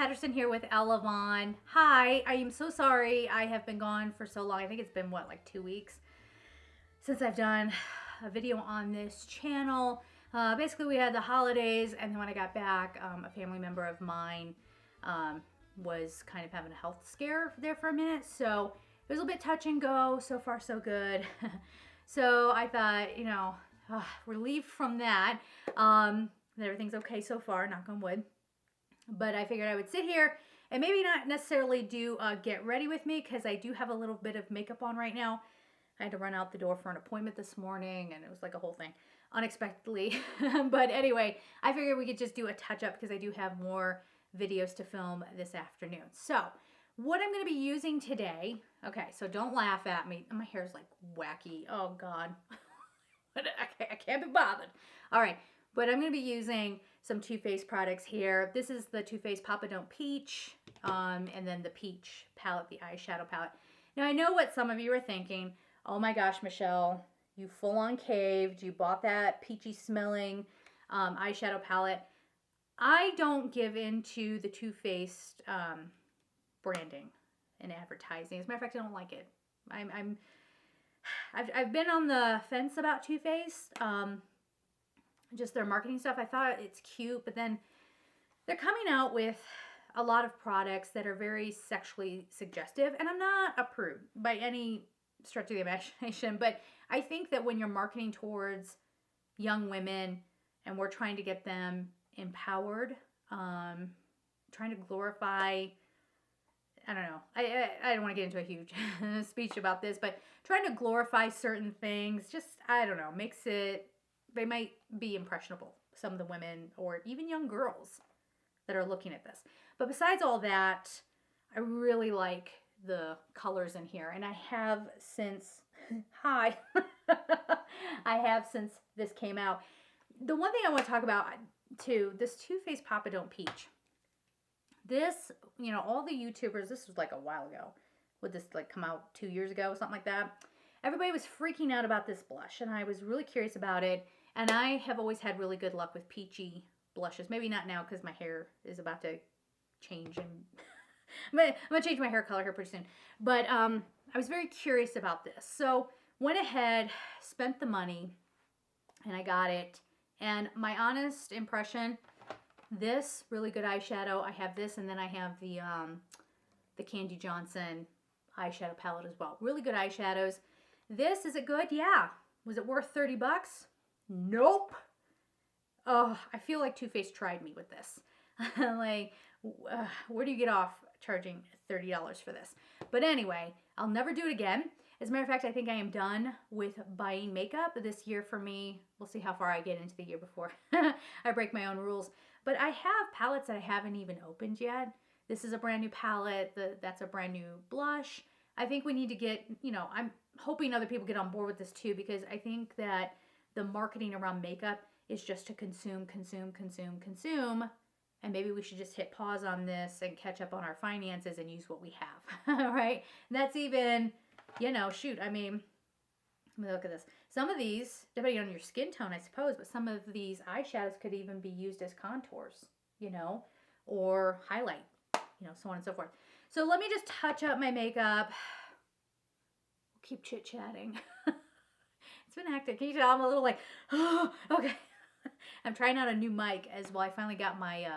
Patterson here with Ella Vaughn. Hi, I am so sorry I have been gone for so long. I think it's been, what, like 2 weeks since I've done a video on this channel. Basically, we had the holidays, and then when I got back, a family member of mine was kind of having a health scare there for a minute. So it was a little bit touch and go. So far, so good. So I thought, you know, relieved from that. Everything's okay so far, knock on wood. But I figured I would sit here and maybe not necessarily do get ready with me, because I do have a little bit of makeup on right now. I had to run out the door for an appointment this morning, and it was like a whole thing unexpectedly. But anyway, I figured we could just do a touch-up because I do have more videos to film this afternoon. So what I'm going to be using today, okay, so don't laugh at me. My hair's like wacky. Oh, God. I can't be bothered. All right, but I'm going to be using some Too Faced products here. This is the Too Faced Papa Don't Peach, and then the Peach palette, the eyeshadow palette. Now, I know what some of you are thinking. Oh my gosh, Michelle, you full-on caved. You bought that peachy smelling eyeshadow palette. I don't give into the Too Faced branding and advertising. As a matter of fact, I don't like it. I've been on the fence about Too Faced. Just their marketing stuff. I thought it's cute, but then they're coming out with a lot of products that are very sexually suggestive, and I'm not a prude by any stretch of the imagination, but I think that when you're marketing towards young women and we're trying to get them empowered, trying to glorify, I don't know, I don't want to get into a huge speech about this, but trying to glorify certain things, just, I don't know, makes it, they might be impressionable, some of the women or even young girls that are looking at this. But besides all that, I really like the colors in here. And I have since, I have since this came out. The one thing I want to talk about too, this Too Faced Papa Don't Peach. This, you know, all the YouTubers, this was like a while ago. Would this like come out 2 years ago, something like that? Everybody was freaking out about this blush, and I was really curious about it. And I have always had really good luck with peachy blushes. Maybe not now because my hair is about to change, and I'm going to change my hair color here pretty soon. But I was very curious about this. So went ahead, spent the money, and I got it. And my honest impression, this really good eyeshadow. I have this, and then I have the Candy Johnson eyeshadow palette as well. Really good eyeshadows. This, is it good? Yeah. Was it worth 30 bucks? Nope. Oh, I feel like Too Faced tried me with this. Like, where do you get off charging $30 for this? But anyway, I'll never do it again. As a matter of fact, I think I am done with buying makeup this year for me. We'll see how far I get into the year before I break my own rules. But I have palettes that I haven't even opened yet. This is a brand new palette. That's a brand new blush. I think we need to get, you know, I'm hoping other people get on board with this too, because I think that the marketing around makeup is just to consume, consume, consume, consume. And maybe we should just hit pause on this and catch up on our finances and use what we have. All right. And that's even, you know, shoot, I mean, let me look at this. Some of these, depending on your skin tone, I suppose, but some of these eyeshadows could even be used as contours, you know, or highlight, you know, so on and so forth. So let me just touch up my makeup. We'll keep chit-chatting. It's been hectic. Can you tell I'm a little like, oh, okay. I'm trying out a new mic as well. I finally got my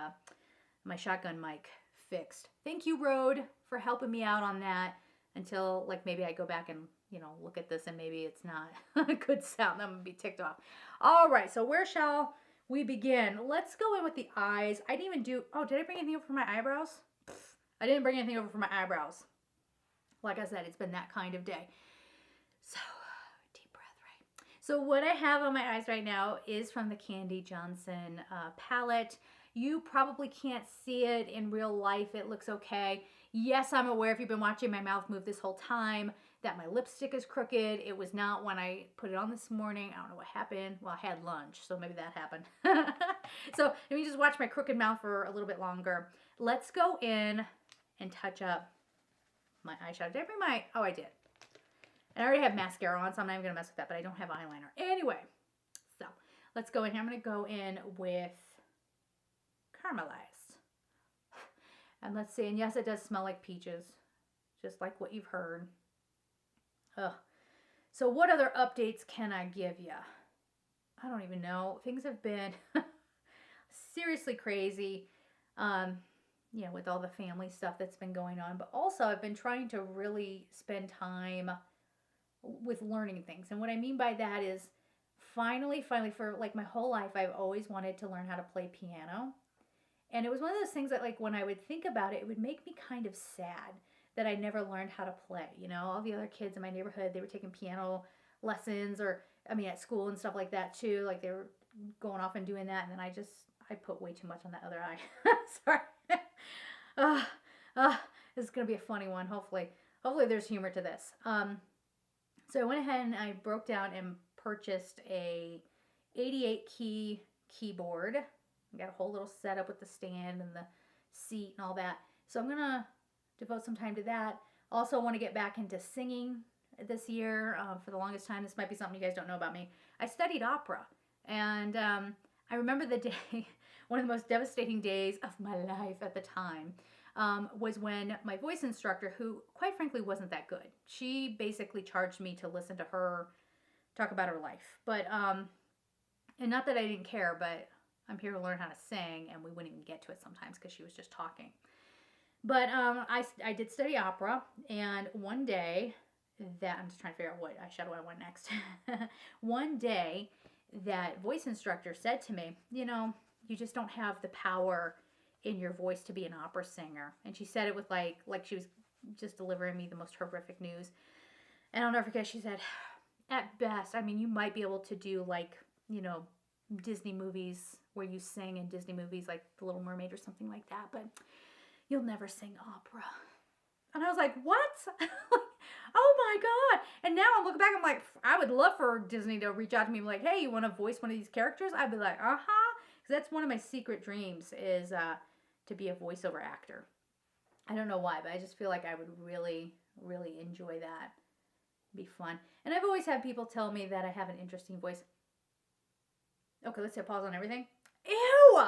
my shotgun mic fixed. Thank you, Rode, for helping me out on that until like maybe I go back and, you know, look at this and maybe it's not a good sound. I'm going to be ticked off. All right, so where shall we begin? Let's go in with the eyes. I didn't even do, oh, did I bring anything over for my eyebrows? I didn't bring anything over for my eyebrows. Like I said, it's been that kind of day. So, deep breath, right? So what I have on my eyes right now is from the Candy Johnson palette. You probably can't see it in real life. It looks okay. Yes, I'm aware, if you've been watching my mouth move this whole time, that my lipstick is crooked. It was not when I put it on this morning. I don't know what happened. Well, I had lunch, so maybe that happened. So let me just watch my crooked mouth for a little bit longer. Let's go in and touch up my eyeshadow. Did I bring my, oh, I did. And I already have mascara on, so I'm not even going to mess with that, but I don't have eyeliner. Anyway, so let's go in here. I'm going to go in with Caramelized. And let's see, and yes, it does smell like peaches, just like what you've heard. Ugh. So what other updates can I give you? I don't even know. Things have been seriously crazy, with all the family stuff that's been going on. But also, I've been trying to really spend time with learning things. And what I mean by that is finally, for like my whole life, I've always wanted to learn how to play piano. And it was one of those things that, like, when I would think about it, it would make me kind of sad that I never learned how to play. All the other kids in my neighborhood, they were taking piano lessons or, at school and stuff like that too. Like, they were going off and doing that. And then I put way too much on that other eye. Sorry. This is going to be a funny one, hopefully. Hopefully there's humor to this. So I went ahead and I broke down and purchased a 88 key keyboard. I got a whole little setup with the stand and the seat and all that. So I'm going to devote some time to that. Also want to get back into singing this year. For the longest time, this might be something you guys don't know about me. I studied opera. And I remember the day, one of the most devastating days of my life at the time, was when my voice instructor, who quite frankly wasn't that good, she basically charged me to listen to her talk about her life. But, and not that I didn't care, but I'm here to learn how to sing, and we wouldn't even get to it sometimes because she was just talking. But I did study opera, and one day that, I'm just trying to figure out what eyeshadow I want next. One day, that voice instructor said to me, you just don't have the power in your voice to be an opera singer. And she said it with like she was just delivering me the most horrific news. And I'll never forget, she said, at best, you might be able to do Disney movies where you sing in Disney movies like The Little Mermaid or something like that, but you'll never sing opera. And I was like, what? Oh my God. And now I'm looking back, I'm like, I would love for Disney to reach out to me and be like, hey, you want to voice one of these characters? I'd be like, uh-huh. Because that's one of my secret dreams is to be a voiceover actor. I don't know why, but I just feel like I would really, really enjoy that. It'd be fun. And I've always had people tell me that I have an interesting voice. Okay, let's hit pause on everything. Ew!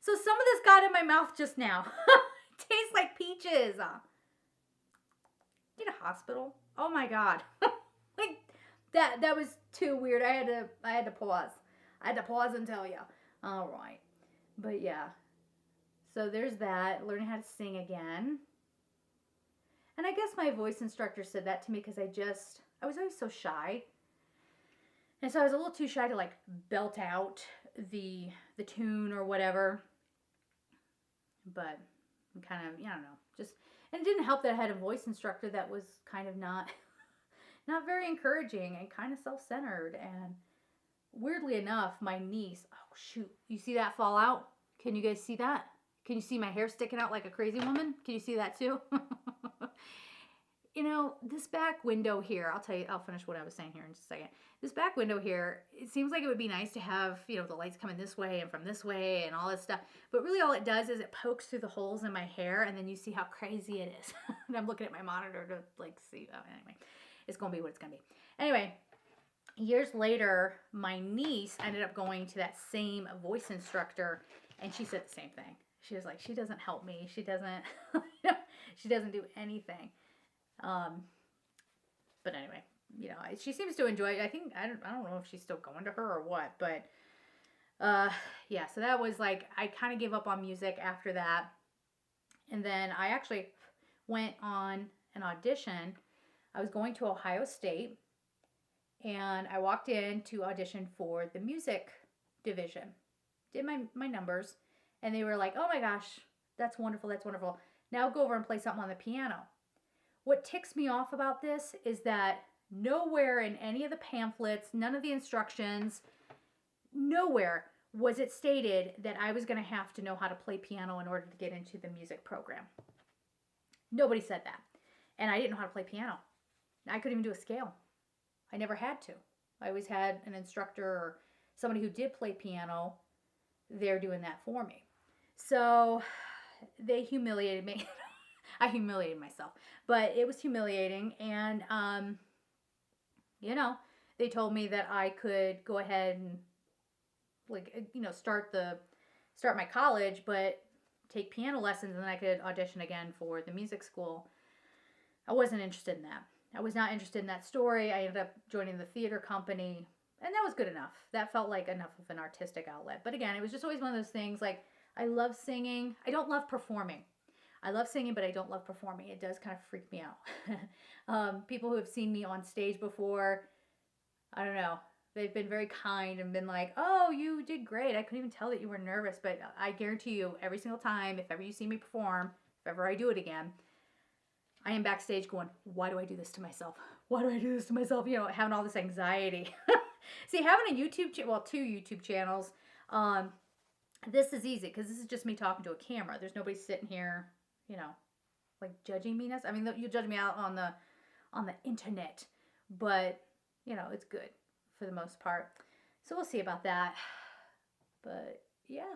So some of this got in my mouth just now. It tastes like peaches. Need a hospital? Oh my God. Like that was too weird. I had to pause. I had to pause and tell you. All right. But yeah. So there's that. Learning how to sing again. And I guess my voice instructor said that to me because I was always so shy. And so I was a little too shy to like belt out the tune or whatever. But I'm kind of, I don't know, and it didn't help that I had a voice instructor that was kind of not very encouraging and kind of self-centered. And weirdly enough, my niece, oh shoot, you see that fall out? Can you guys see that? Can you see my hair sticking out like a crazy woman? Can you see that too? This back window here, I'll finish what I was saying here in just a second. This back window here, it seems like it would be nice to have, the lights coming this way and from this way and all this stuff. But really all it does is it pokes through the holes in my hair, and then you see how crazy it is. And I'm looking at my monitor to see. Oh, anyway, it's going to be what it's going to be. Anyway, years later, my niece ended up going to that same voice instructor, and she said the same thing. She was like, she doesn't help me. She doesn't, she doesn't do anything. But anyway, she seems to enjoy it. I don't know if she's still going to her or what, but, yeah, so that was like, I kind of gave up on music after that. And then I actually went on an audition. I was going to Ohio State, and I walked in to audition for the music division. Did my numbers, and they were like, oh my gosh, that's wonderful, that's wonderful. Now go over and play something on the piano. What ticks me off about this is that nowhere in any of the pamphlets, none of the instructions, nowhere was it stated that I was going to have to know how to play piano in order to get into the music program. Nobody said that. And I didn't know how to play piano. I couldn't even do a scale. I never had to. I always had an instructor or somebody who did play piano there doing that for me. So they humiliated me. I humiliated myself, but it was humiliating. And, they told me that I could go ahead and start my college, but take piano lessons and then I could audition again for the music school. I wasn't interested in that. I was not interested in that story. I ended up joining the theater company, and that was good enough. That felt like enough of an artistic outlet. But again, it was just always one of those things, like, I love singing. I don't love performing. I love singing, but I don't love performing. It does kind of freak me out. People who have seen me on stage before, I don't know, they've been very kind and been like, oh, you did great. I couldn't even tell that you were nervous. But I guarantee you, every single time, if ever you see me perform, if ever I do it again, I am backstage going, why do I do this to myself? Why do I do this to myself? You know, having all this anxiety. See, having a YouTube, well, 2 YouTube channels, this is easy because this is just me talking to a camera. There's nobody sitting here, you know, like judging me. I mean, you judge me out on the internet, but you know, it's good for the most part. So we'll see about that. But yeah.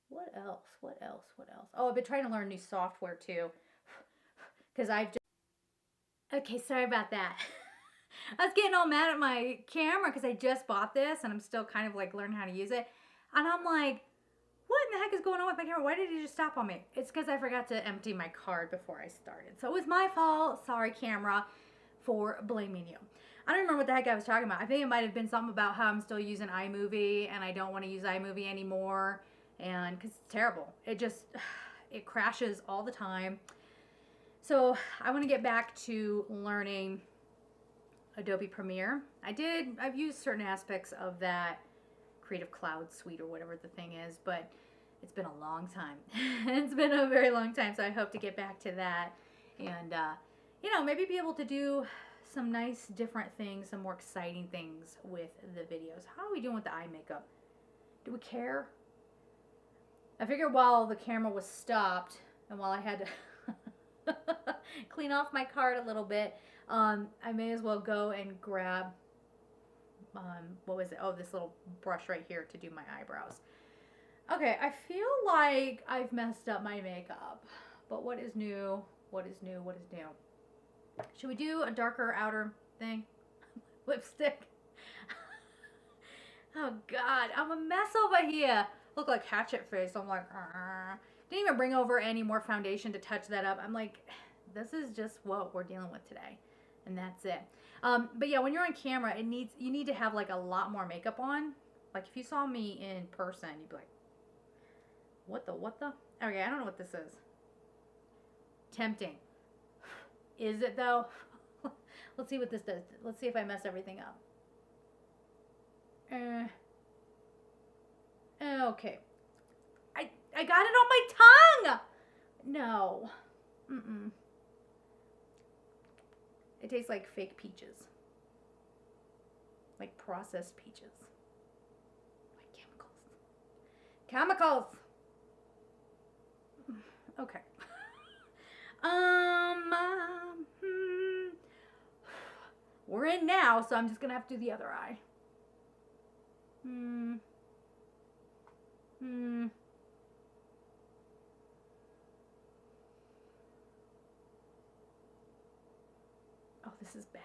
What else? What else? What else? Oh, I've been trying to learn new software too. Because I've just... Okay, sorry about that. I was getting all mad at my camera because I just bought this and I'm still kind of like learning how to use it. And I'm like, what in the heck is going on with my camera? Why did it just stop on me? It's because I forgot to empty my card before I started. So it was my fault. Sorry, camera, for blaming you. I don't remember what the heck I was talking about. I think it might have been something about how I'm still using iMovie and I don't want to use iMovie anymore. And because it's terrible. It just, it crashes all the time. So I want to get back to learning Adobe Premiere. I've used certain aspects of that Creative Cloud suite or whatever the thing is, but it's been a long time. It's been a very long time, so I hope to get back to that and, you know, maybe be able to do some nice different things, some more exciting things with the videos. How are we doing with the eye makeup? Do we care? I figured while the camera was stopped and while I had to clean off my card a little bit, I may as well go and grab, what was it? Oh, this little brush right here to do my eyebrows. Okay, I feel like I've messed up my makeup, but what is new? What is new? What is new? Should we do a darker outer thing? Lipstick. Oh God, I'm a mess over here. Look like Hatchet face. I'm like, didn't even bring over any more foundation to touch that up. I'm like, this is just what we're dealing with today, and that's it. But yeah, when you're on camera, you need to have like a lot more makeup on. Like if you saw me in person, you'd be like, what the? Okay, I don't know what this is. Tempting. Is it though? Let's see what this does. Let's see if I mess everything up. Okay. I got it on my tongue! No. It tastes like fake peaches. Like processed peaches. Like chemicals. Okay. We're in now, so I'm just gonna have to do the other eye. Oh, this is bad.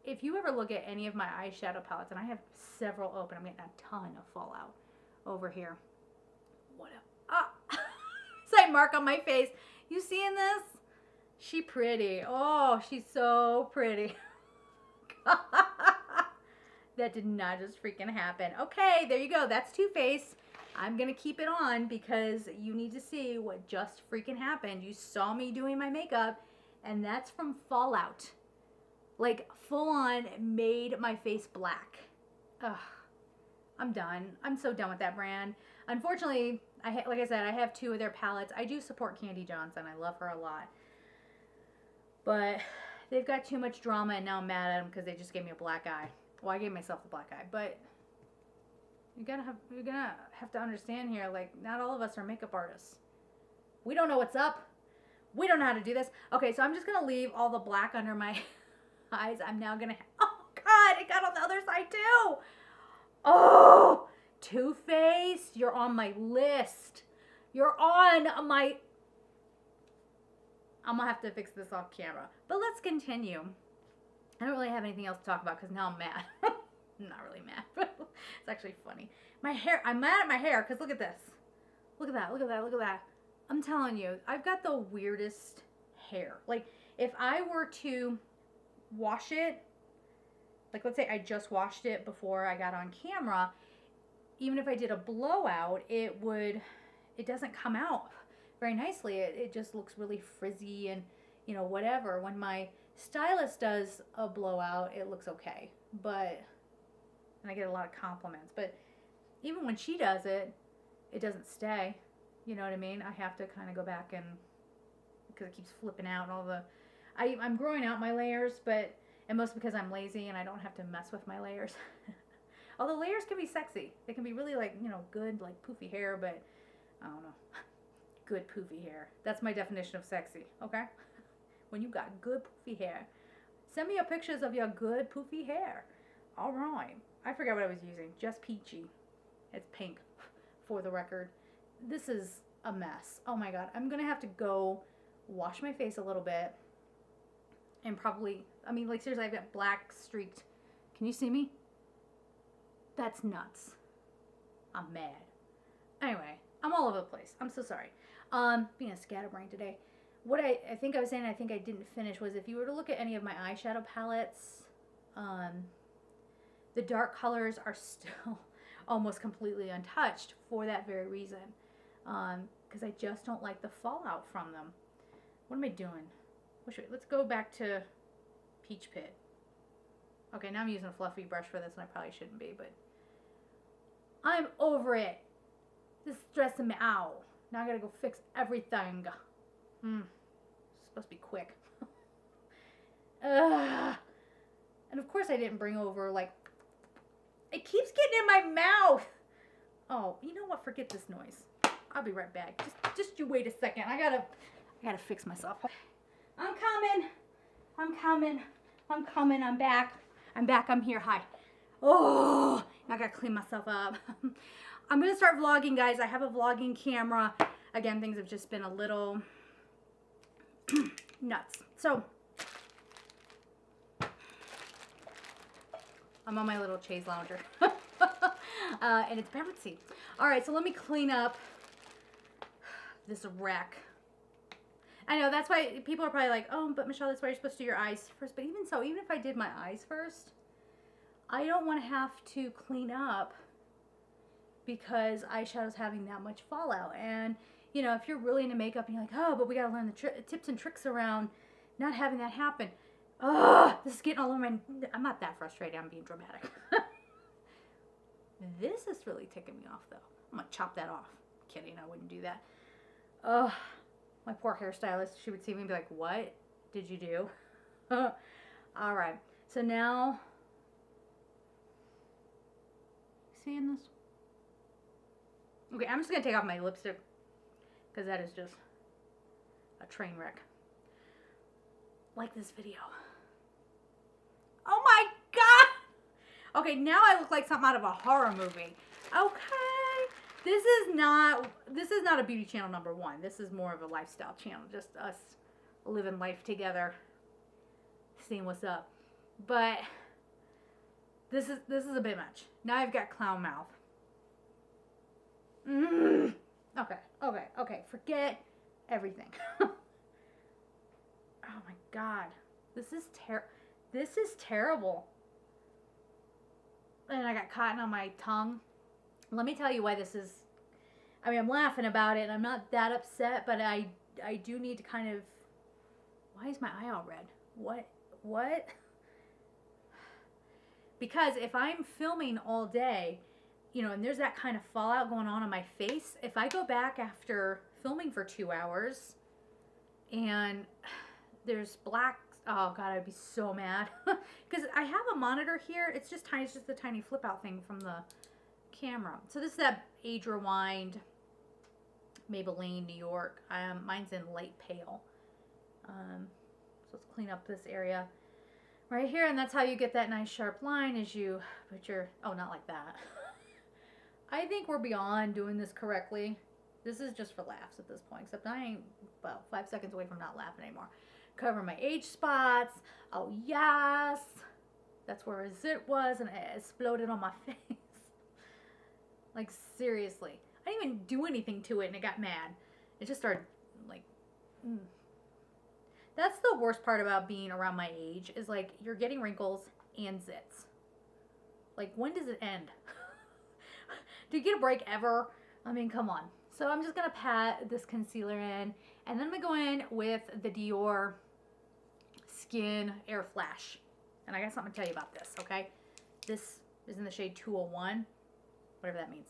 If you ever look at any of my eyeshadow palettes, and I have several open, I'm getting a ton of fallout over here. What up? Side mark on my face. You seeing this? She pretty. Oh, she's so pretty. That did not just freaking happen. Okay, there you go. That's Too Faced. I'm going to keep it on because you need to see what just freaking happened. You saw me doing my makeup, and that's from Fallout. Like, full on made my face black. Ugh. I'm done. I'm so done with that brand. Unfortunately, like I said, I have 2 of their palettes. I do support Candy Johnson. I love her a lot. But they've got too much drama, and now I'm mad at them because they just gave me a black eye. Well, I gave myself the black eye, but you're gonna have to understand here, like, not all of us are makeup artists. We don't know what's up. We don't know how to do this. Okay, so I'm just gonna leave all the black under my eyes. I'm now gonna, oh God, it got on the other side too. Oh, Too Faced, you're on my list. You're on my, I'm gonna have to fix this off camera, but let's continue. I don't really have anything else to talk about because now I'm mad. I'm not really mad. It's actually funny. My hair, I'm mad at my hair because look at this. Look at that, look at that, look at that. I'm telling you, I've got the weirdest hair. Like, if I were to wash it, like let's say I just washed it before I got on camera, even if I did a blowout, it doesn't come out very nicely. It just looks really frizzy and, you know, whatever. When my stylist does a blowout, it looks okay. But, and I get a lot of compliments, but even when she does it, it doesn't stay. You know what I mean? I have to kind of go back and, because it keeps flipping out and all the, I'm growing out my layers, but, and mostly because I'm lazy and I don't have to mess with my layers. Although layers can be sexy. They can be really like, you know, good, like poofy hair, but I don't know. Good poofy hair. That's my definition of sexy, okay? When you got good poofy hair. Send me your pictures of your good poofy hair. All right. I forgot what I was using. Just Peachy. It's pink, for the record. This is a mess. Oh my God. I'm going to have to go wash my face a little bit. And probably, I mean, like seriously, I've got black streaked. Can you see me? That's nuts. I'm mad. Anyway, I'm all over the place. I'm so sorry. Being a scatterbrain today. What I think I was saying, I think I didn't finish, was if you were to look at any of my eyeshadow palettes, the dark colors are still almost completely untouched for that very reason. Because I just don't like the fallout from them. What am I doing? Let's go back to Peach Pit. Okay, now I'm using a fluffy brush for this, and I probably shouldn't be, but I'm over it. This is stressing me out. Now I gotta go fix everything. It's supposed to be quick. And of course I didn't bring over, like, it keeps getting in my mouth. Oh, you know what? Forget this noise. I'll be right back. Just you wait a second. I gotta fix myself. I'm coming. I'm back. I'm here. Hi. Oh, now I gotta clean myself up. I'm gonna start vlogging, guys. I have a vlogging camera. Again, things have just been a little nuts. So, I'm on my little chaise lounger. And it's bouncy. All right, so let me clean up this wreck. I know, that's why people are probably like, oh, but Michelle, that's why you're supposed to do your eyes first. But even so, even if I did my eyes first, I don't want to have to clean up because eyeshadow's having that much fallout. And, you know, if you're really into makeup and you're like, oh, but we got to learn the tips and tricks around not having that happen. Oh, this is getting all over my... I'm not that frustrated. I'm being dramatic. This is really ticking me off, though. I'm going to chop that off. Kidding, I wouldn't do that. Oh, my poor hairstylist. She would see me and be like, what did you do? All right. So now... Seeing this? Okay, I'm just going to take off my lipstick because that is just a train wreck. Like this video. Oh my God! Okay, now I look like something out of a horror movie. Okay. This is not a beauty channel #1. This is more of a lifestyle channel. Just us living life together. Seeing what's up. But this is a bit much. Now I've got clown mouth. Okay. Forget everything. Oh my God. This is terrible. And I got cotton on my tongue. Let me tell you why this is. I mean, I'm laughing about it and I'm not that upset, but I do need to kind of. Why is my eye all red? What? Because if I'm filming all day, you know, and there's that kind of fallout going on my face, if I go back after filming for 2 hours and there's black, oh God, I'd be so mad. Because I have a monitor here. It's just tiny. It's just the tiny flip out thing from the camera. So this is that Age Rewind Maybelline New York. Mine's in light pale. So let's clean up this area right here. And that's how you get that nice sharp line as you put your, oh, not like that. I think we're beyond doing this correctly. This is just for laughs at this point, except I ain't about 5 seconds away from not laughing anymore. Cover my age spots. Oh, yes. That's where a zit was, and it exploded on my face. Like, seriously. I didn't even do anything to it and it got mad. It just started, like, That's the worst part about being around my age is, like, you're getting wrinkles and zits. Like, when does it end? Do you get a break ever? I mean, come on. So I'm just going to pat this concealer in, and then I'm going to go in with the Dior Skin Air Flash. And I got something to tell you about this, okay? This is in the shade 201, whatever that means.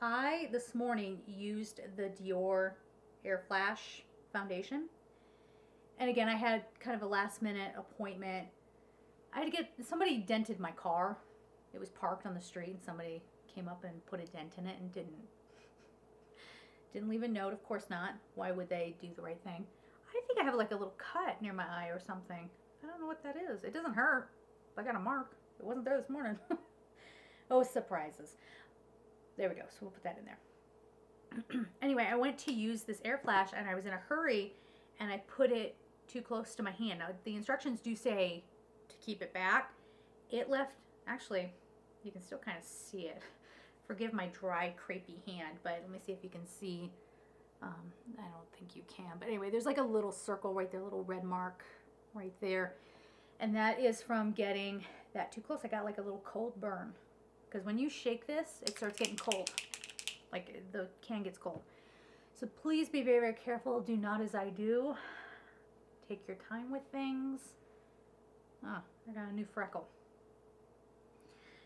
I, this morning, used the Dior Air Flash foundation. And again, I had kind of a last minute appointment. I had to get, somebody dented my car. It was parked on the street and somebody came up and put a dent in it and didn't leave a note. Of course not. Why would they do the right thing? I think I have like a little cut near my eye or something. I don't know what that is. It doesn't hurt. I got a mark. It wasn't there this morning. Oh, surprises. There we go. So we'll put that in there. Anyway, I went to use this air flash and I was in a hurry and I put it too close to my hand. Now, the instructions do say to keep it back. It left, actually, you can still kind of see it. Forgive my dry, crepey hand, but let me see if you can see. I don't think you can. But anyway, there's like a little circle right there, a little red mark right there. And that is from getting that too close. I got like a little cold burn. Because when you shake this, it starts getting cold. Like the can gets cold. So please be very, very careful. Do not as I do. Take your time with things. Ah, I got a new freckle.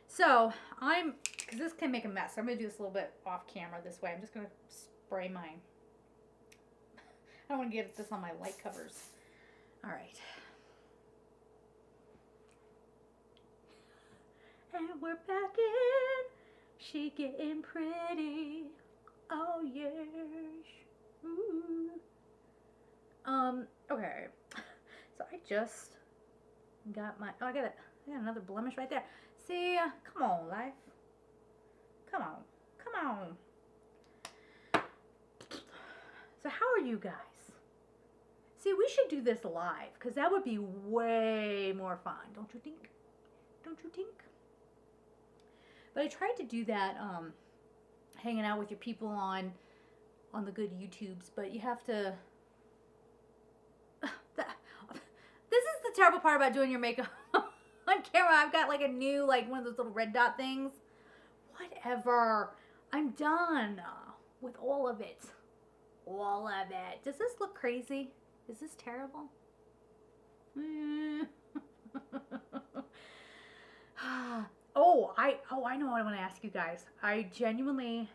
So because this can make a mess. I'm going to do this a little bit off camera this way. I'm just going to spray mine. I don't want to get this on my light covers. All right. And we're back in. She getting pretty. Oh, yes. Ooh. Okay. So I just got my, I got another blemish right there. See, come on, life. Come on. So how are you guys? See, we should do this live, because that would be way more fun, don't you think? Don't you think? But I tried to do that, hanging out with your people on the good YouTubes, but you have to, this is the terrible part about doing your makeup on camera. I've got like a new, like one of those little red dot things. Whatever. I'm done with all of it. All of it. Does this look crazy? Is this terrible? I know what I want to ask you guys. I genuinely,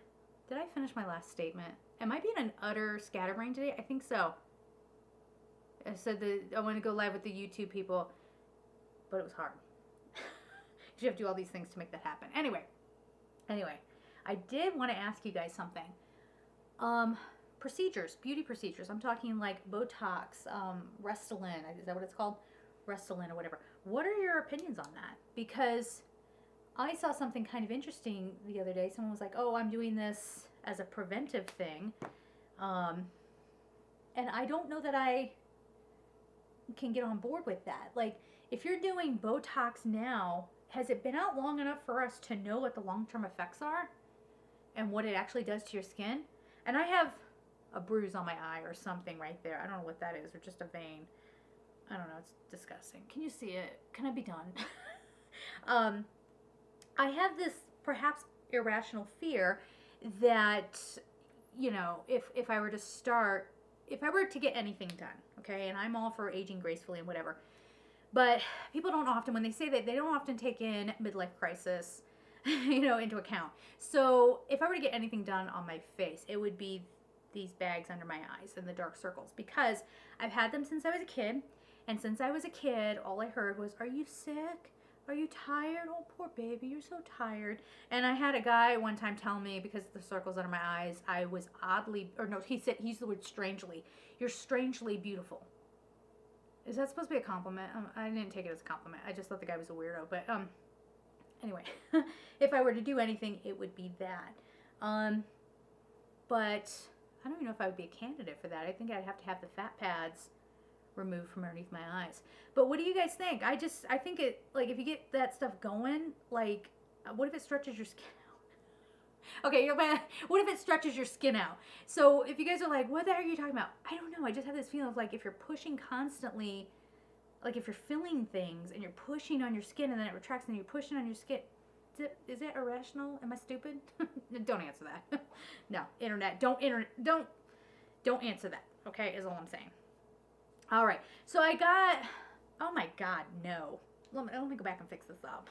did I finish my last statement? Am I being an utter scatterbrain today? I think so. I said that I want to go live with the YouTube people, but it was hard. You have to do all these things to make that happen. Anyway, I did want to ask you guys something. Procedures, beauty procedures. I'm talking like Botox, Restylane. Is that what it's called? Restylane or whatever. What are your opinions on that? Because I saw something kind of interesting the other day. Someone was like, oh, I'm doing this as a preventive thing. And I don't know that I can get on board with that. Like, if you're doing Botox now, has it been out long enough for us to know what the long-term effects are and what it actually does to your skin? And I have a bruise on my eye or something right there. I don't know what that is, or just a vein. I don't know. It's disgusting. Can you see it? Can I be done? I have this perhaps irrational fear that, you know, if I were to start, if I were to get anything done, okay, and I'm all for aging gracefully and whatever, but people don't often, when they say that, they don't often take in midlife crisis, you know, into account. So if I were to get anything done on my face, it would be these bags under my eyes and the dark circles, because I've had them since I was a kid. And since I was a kid, all I heard was, are you sick? Are you tired? Oh, poor baby, you're so tired. And I had a guy one time tell me, because of the circles under my eyes, I was oddly, or no, he used the word strangely. You're strangely beautiful. Is that supposed to be a compliment? I didn't take it as a compliment. I just thought the guy was a weirdo. But anyway, if I were to do anything, it would be that. But I don't even know if I would be a candidate for that. I think I'd have to have the fat pads removed from underneath my eyes. But what do you guys think? I think it, like, if you get that stuff going, like, what if it stretches your skin out? Okay, what if it stretches your skin out? So if you guys are like, what the heck are you talking about? I don't know. I just have this feeling of, like, if you're pushing constantly, like if you're filling things and you're pushing on your skin and then it retracts and you're pushing on your skin, is it irrational? Am I stupid? Don't answer that. No, internet, don't answer that. Okay, is all I'm saying. All right, so I got, oh my God, no. Let me go back and fix this up.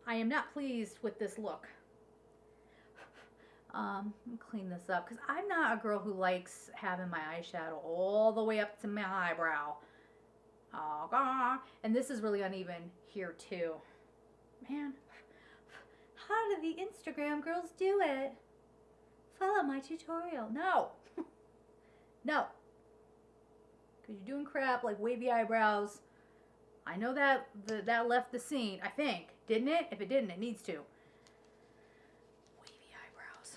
I am not pleased with this look. Let me clean this up because I'm not a girl who likes having my eyeshadow all the way up to my eyebrow. Oh, God. And this is really uneven here too. Man, how do the Instagram girls do it? Follow my tutorial. No. No. Because you're doing crap like wavy eyebrows. I know that that left the scene, I think. Didn't it? If it didn't, it needs to. Wavy eyebrows.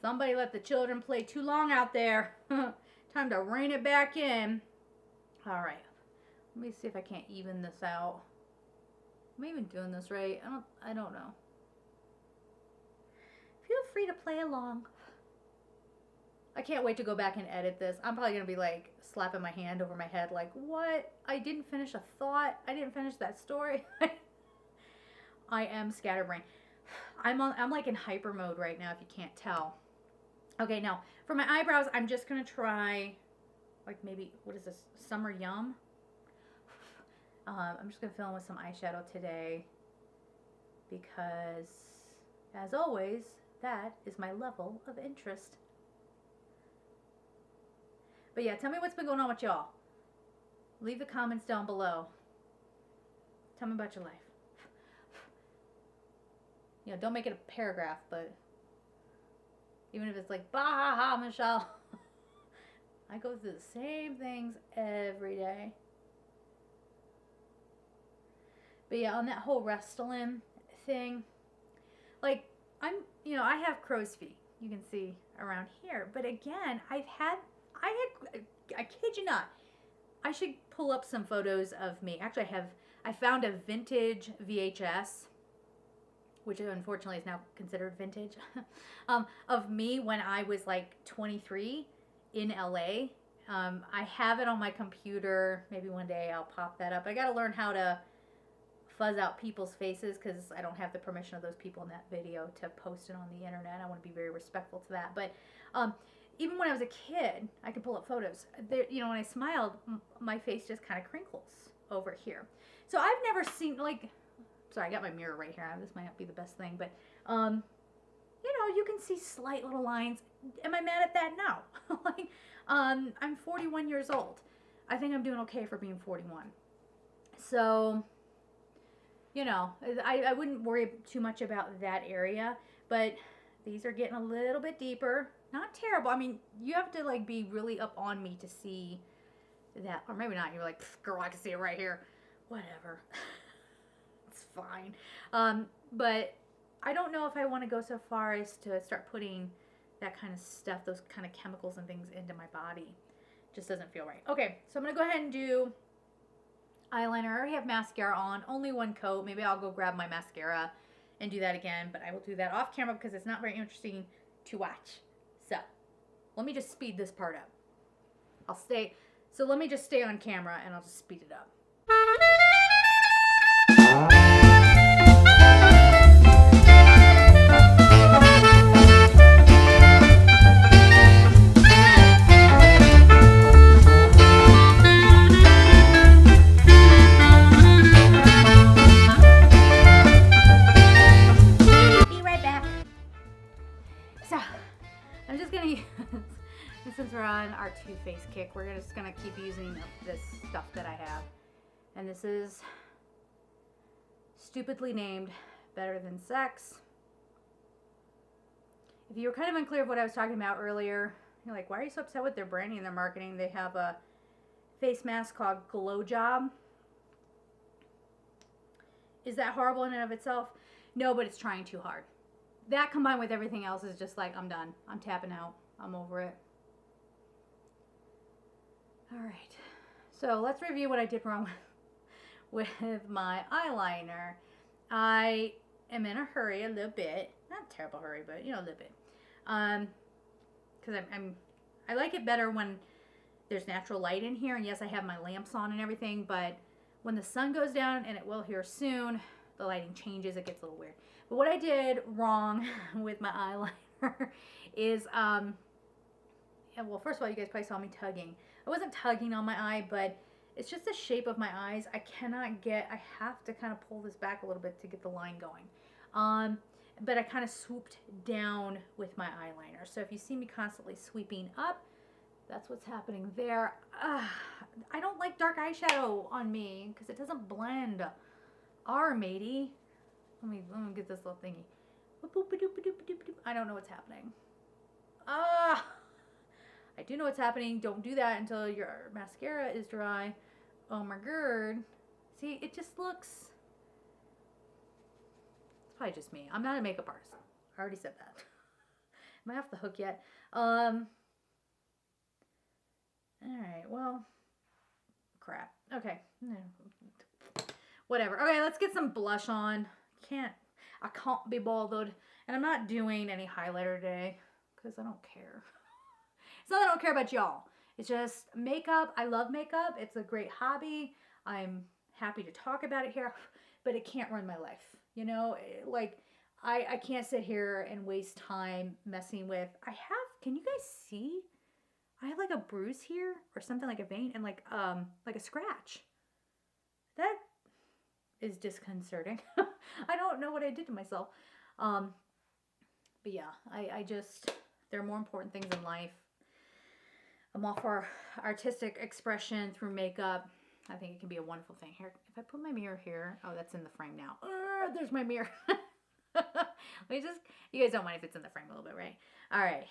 Somebody let the children play too long out there. Time to rein it back in. All right. Let me see if I can't even this out. Am I even doing this right? I don't know. Feel free to play along. I can't wait to go back and edit this. I'm probably going to be like slapping my hand over my head like, what? I didn't finish a thought. I didn't finish that story. I am scatterbrained. I'm like in hyper mode right now if you can't tell. Okay, now for my eyebrows, I'm just going to try like maybe, what is this? Summer Yum? I'm just going to fill in with some eyeshadow today because, as always, that is my level of interest. But yeah, tell me what's been going on with y'all. Leave the comments down below. Tell me about your life. You know, don't make it a paragraph, but even if it's like, bah ha ha, Michelle. I go through the same things every day. But yeah, on that whole Restylane thing, like, I have crow's feet. You can see around here. But again, I kid you not, I should pull up some photos of me. Actually, I found a vintage VHS, which unfortunately is now considered vintage, of me when I was like 23 in LA. I have it on my computer. Maybe one day I'll pop that up. I got to learn how to fuzz out people's faces because I don't have the permission of those people in that video to post it on the internet. I want to be very respectful to that. But even when I was a kid, I could pull up photos. There, you know, when I smiled, my face just kind of crinkles over here. So I've never seen, like, sorry, I got my mirror right here. This might not be the best thing, but you know, you can see slight little lines. Am I mad at that? No. Like, I'm 41 years old. I think I'm doing okay for being 41. So, you know, I wouldn't worry too much about that area, but these are getting a little bit deeper. Not terrible. I mean, you have to like be really up on me to see that, or maybe not. You're like, girl, I can see it right here. Whatever. It's fine. But I don't know if I want to go so far as to start putting that kind of stuff, those kind of chemicals and things into my body. Just doesn't feel right. Okay, so I'm going to go ahead and do eyeliner. I already have mascara on, only one coat. Maybe I'll go grab my mascara and do that again, but I will do that off camera because it's not very interesting to watch. So let me just speed this part up. So let me just stay on camera and I'll just speed it up. Since we're on our Too Faced kick, we're just going to keep using this stuff that I have. And this is stupidly named Better Than Sex. If you were kind of unclear of what I was talking about earlier, you're like, why are you so upset with their branding and their marketing? They have a face mask called Glow Job. Is that horrible in and of itself? No, but it's trying too hard. That combined with everything else is just like, I'm done. I'm tapping out. I'm over it. All right. So let's review what I did wrong with my eyeliner. I am in a hurry a little bit. Not a terrible hurry, but you know, a little bit. Because I like it better when there's natural light in here. And yes, I have my lamps on and everything, but when the sun goes down, and it will here soon, the lighting changes. It gets a little weird. But what I did wrong with my eyeliner is, yeah, well, first of all, you guys probably saw me tugging. I wasn't tugging on my eye, but it's just the shape of my eyes. I have to kind of pull this back a little bit to get the line going. But I kind of swooped down with my eyeliner. So if you see me constantly sweeping up, that's what's happening there. I don't like dark eyeshadow on me because it doesn't blend. Matey. Let me get this little thingy. I don't know what's happening. I do know what's happening. Don't do that until your mascara is dry. Oh my god. See, it just looks... It's probably just me. I'm not a makeup artist. I already said that. Am I off the hook yet? Alright, well... Crap. Okay. Whatever. Okay, let's get some blush on. I can't be bothered. And I'm not doing any highlighter today because I don't care. It's not that I don't care about y'all. It's just makeup. I love makeup. It's a great hobby. I'm happy to talk about it here, but it can't run my life. You know, like I can't sit here and waste time messing with. Can you guys see? I have like a bruise here or something, like a vein, and like a scratch. That is disconcerting. I don't know what I did to myself. But yeah, I just, there are more important things in life. I'm all for artistic expression through makeup. I think it can be a wonderful thing. Here, if I put my mirror here, oh, that's in the frame now. There's my mirror. You guys don't mind if it's in the frame a little bit, right? All right.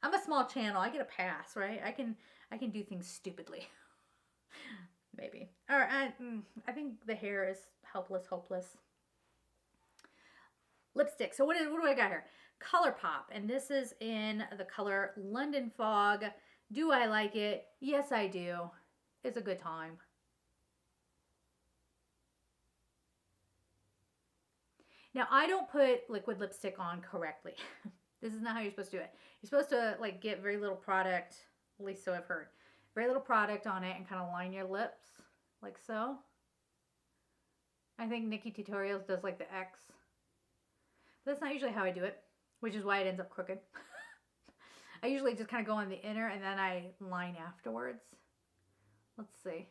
I'm a small channel. I get a pass, right? I can do things stupidly. Maybe. All right. I think the hair is helpless, hopeless. Lipstick. So what do I got here? ColourPop, and this is in the color London Fog. Do I like it? Yes, I do. It's a good time. Now, I don't put liquid lipstick on correctly. This is not how you're supposed to do it. You're supposed to like get very little product, at least so I've heard. Very little product on it and kind of line your lips like so. I think Nikki Tutorials does like the X. But that's not usually how I do it, which is why it ends up crooked. I usually just kind of go on the inner and then I line afterwards. Let's see.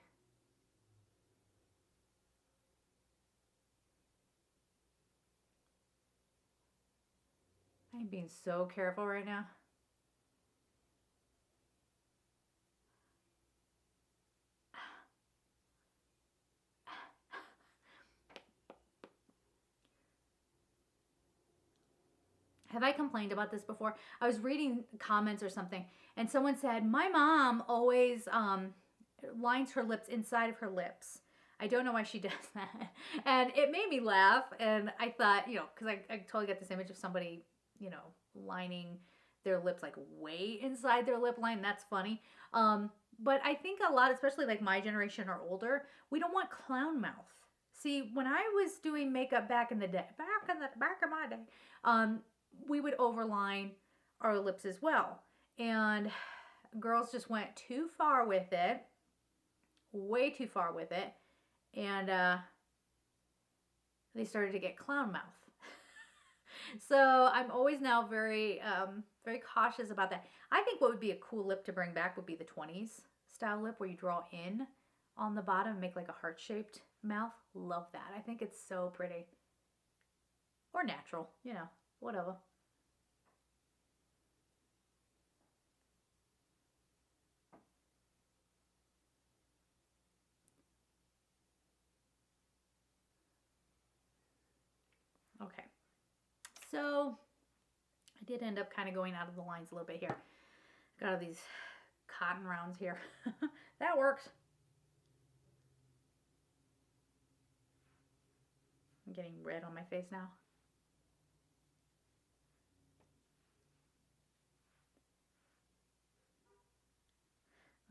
I'm being so careful right now. Have I complained about this before? I was reading comments or something, and someone said, my mom always lines her lips inside of her lips. I don't know why she does that. And it made me laugh, and I thought, you know, because I totally get this image of somebody, you know, lining their lips like way inside their lip line. That's funny. But I think a lot, especially like my generation or older, we don't want clown mouth. See, when I was doing makeup back in the day, back in my day, we would overline our lips as well. And girls just went too far with it, way too far with it. And they started to get clown mouth. So I'm always now very, very cautious about that. I think what would be a cool lip to bring back would be the 20s style lip where you draw in on the bottom and make like a heart-shaped mouth. Love that. I think it's so pretty. Or natural, you know, whatever. Okay. So I did end up kind of going out of the lines a little bit here. Got all these cotton rounds here. That works. I'm getting red on my face now.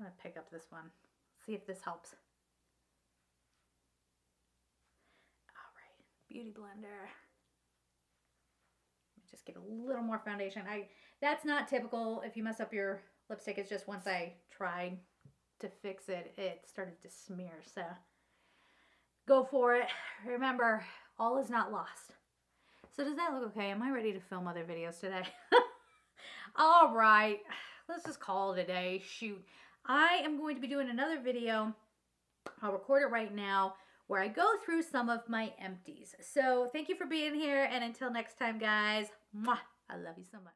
I'm gonna pick up this one. See if this helps. All right, Beauty Blender. Just get a little more foundation. That's not typical. If you mess up your lipstick, it's just once I tried to fix it, it started to smear. So go for it. Remember, all is not lost. So does that look okay? Am I ready to film other videos today? All right, let's just call it a day. Shoot. I am going to be doing another video. I'll record it right now where I go through some of my empties. So thank you for being here. And until next time, guys, mwah, I love you so much.